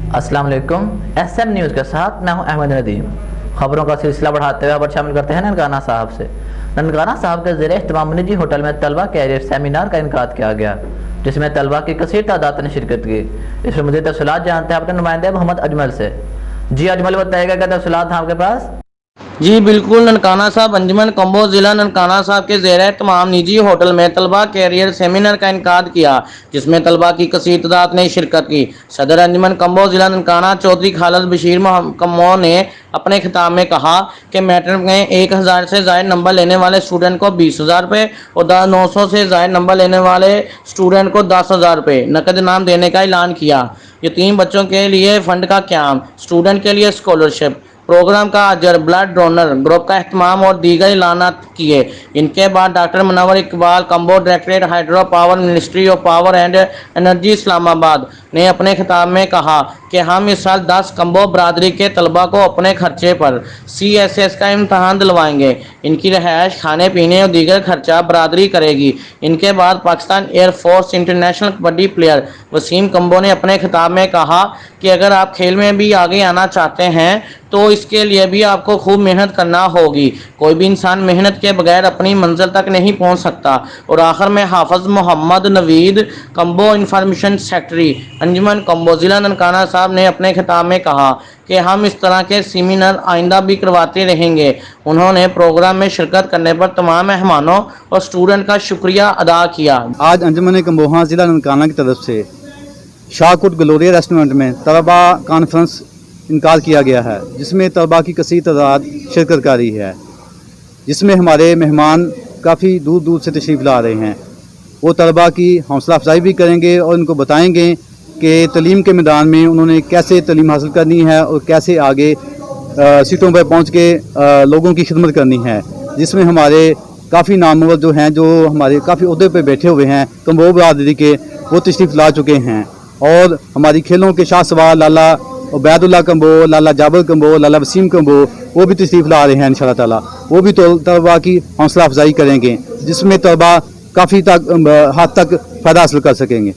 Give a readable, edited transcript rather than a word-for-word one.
अस्सलाम वालेकुम। SM news के साथ मैं हूं अहमद नदीम। खबरों का सिलसिला बढ़ाते हुए अब शामिल करते हैं ननकाना साहब से। ननकाना साहब के ज़ेरे इख्तिमाम निजी होटल में तलबा कैरियर सेमिनार का इनकाद किया गया, जिसमें तलबा की कसीर तादाद ने शिरकत की। इसमें मज़ीद तफसीलात जानते हैं अपने नुमाइंदे मोहम्मद अजमल से। जी अजमल, बताइएगा क्या तफसीलात हैं आपके पास? जी बिल्कुल। ननकाना साहब अंजुमन कम्बो ज़िला ननकाना साहब के ज़ेर तमाम निजी होटल में तलबा कैरियर सेमिनार का इनकाद किया, जिसमें तलबा की कसीर तादाद ने शिरकत की। सदर अंजुमन कम्बो ज़िला ननकाना चौधरी खालिद बशीर कम्बो ने अपने खिताब में कहा कि मैट्रिक में 1000 से ज़ायद नंबर लेने वाले स्टूडेंट को 20,000 रुपये और 900 से ज़ायद नंबर लेने वाले स्टूडेंट को 10,000 रुपये नकद इनाम देने का ऐलान किया। यतीम बच्चों के लिए फ़ंड का क़याम, स्टूडेंट के लिए स्कॉलरशिप प्रोग्राम का अजर, ब्लड डोनर ग्रुप का अहतमाम और दीगर ऐलानात किए। इनके बाद doctor Munawar Iqbal Kamboh directorate hydro power ministry of power and energy Islamabad ने अपने खिताब में कहा कि हम इस साल 10 कम्बो बरादरी के तलबा को अपने खर्चे पर CSS का इम्तहान दिलवाएंगे। इनकी रहायश, खाने पीने और दीगर खर्चा बरादरी करेगी। इनके बाद Pakistan air force international kabaddi player Waseem Kamboh ने अपने खिताब में कहा कि अगर आप खेल में भी आगे आना चाहते हैं तो इसके लिए भी आपको खूब मेहनत करना होगी। कोई भी इंसान मेहनत के बगैर अपनी मंजिल तक नहीं पहुंच सकता। और आखिर में हाफिज मोहम्मद नवीद कम्बो इंफॉर्मेशन सेक्रेटरी अंजुमन कम्बो ज़िला ननकाना साहब ने अपने खिताब में कहा कि हम इस तरह के सेमिनार आइंदा भी करवाते रहेंगे। उन्होंने प्रोग्राम में शिरकत करने पर तमाम मेहमानों और स्टूडेंट का शुक्रिया अदा किया। आज अंजुमन कम्बोहा ज़िला ननकाना की तरफ से शाहकुट ग्लोरिया रेस्टोरेंट में तलबा कॉन्फ्रेंस इनकार किया गया है, जिसमें तलबा की कसीर तादाद शिरकत कर रही है, जिसमें हमारे मेहमान काफ़ी दूर दूर से तशरीफ़ ला रहे हैं। वो तलबा की हौसला अफजाई भी करेंगे और उनको बताएंगे कि तलीम के मैदान में उन्होंने कैसे तलीम हासिल करनी है और कैसे आगे सीटों पर पहुँच के लोगों की खिदमत करनी है। जिसमें हमारे काफ़ी नामवर जो हैं, जो हमारे काफ़ी ओहदे पर बैठे हुए हैं कम्बो बरादरी के, वो तशरीफ़ ला चुके हैं। और हमारी खेलों के शाह सवार लाला उबैदुल्ला कम्बो, लाला जाबर कम्बो, लाला वसीम कम्बो, वो भी तशरीफ़ ला रहे हैं इंशाअल्लाह ताला। वो भी तलबा की हौसला अफजाई करेंगे, जिसमें तलबा काफ़ी हद तक फ़ायदा हासिल कर सकेंगे।